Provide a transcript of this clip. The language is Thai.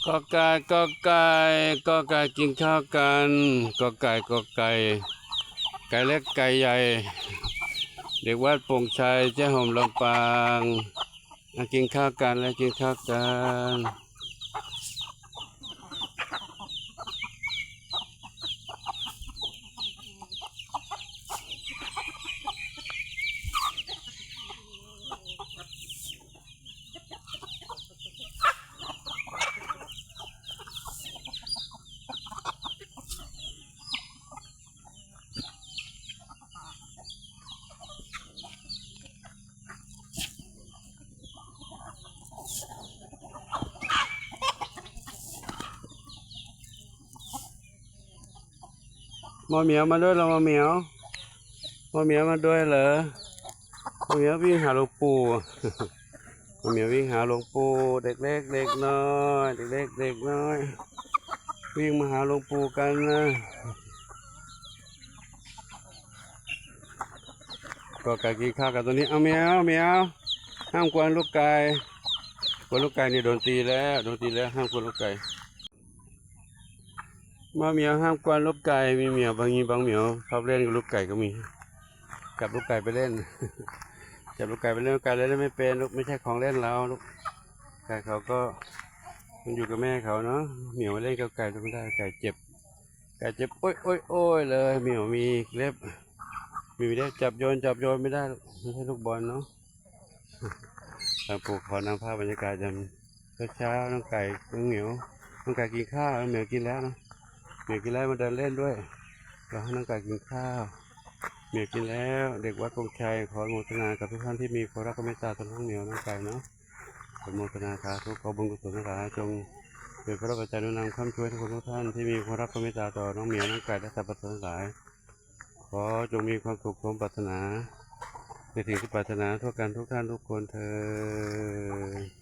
ก็ไก่ก็ไก่ก็ไก่กินข้าวกันก็ไก่ก็ไก่ไก่เล็กไก่ใหญ่เด็กวัดโป่งชัยเจ้าห่มลำปางมากินข้าวกันแล้วกินข้าวกันมาเหมียวมาด้วยเรามาเหมียวมาเหมียวมาด้วยเหรอมาเหมียววิ่งหาหลวงปู่มาเหมียววิ่งหาหลวงปู่เด็กเล็กเด็กน้อยเด็กเล็กเด็กน้อยวิ่งมาหาหลวงปู่กันนะก็ไก่กินข้าวกับตัวนี้เอาเหมียวเหมียวห้ามกวนลูกไก่กวนลูกไก่นี่โดนตีแล้วห้ามกวนลูกไก่มาเหมียวห้ามกวนลูกไก่มีเหมียวบางเหมียวชอบเล่นกับลูกไก่ก็มีจับลูกไก่ไปเล่น จับลูกไก่ไปเล่นลูกไก่เล่นไม่เป็นลูกไม่ใช่ของเล่นเราลูกไก่เขาก็มันอยู่กับแม่เขาเนาะเหมียวมาเล่นกับไก่ลูกไม่ได้ไก่เจ็บโอ้ยเลยเหมียวมีเล็บมีเล็บจับโยนไม่ได้ไม่ใช่ลูกบอลเนาะทางปลูกขอนำภาพบรรยากาศยามเช้าน้องไก่น้องเหมียวน้องไก่กินข้าวเหมียวกินแล้วนะเหมียวกินแล้วมาเดินเล่นด้วยเราให้น้องไก่กินข้าวเหมียวกินแล้วเด็กวัดกงชัยขออนุโมทนากับทุกท่านที่มีความรักความเมตตาต่อน้องเหมียวน้องไก่เนาะอนุโมทนาสาธุขอบุญกุศลทั้งหลายจงเป็นพระปัจจัยนุนำคำช่วยทุกท่านที่มีความรักความเมตตาต่อน้องเหมียวน้องไก่และสรรพสัตว์ทั้งหลายขอจงมีความสุขสมปรารถนาในสิ่งที่ปรารถนาทั่วกันทุกท่านทุกคนเถิด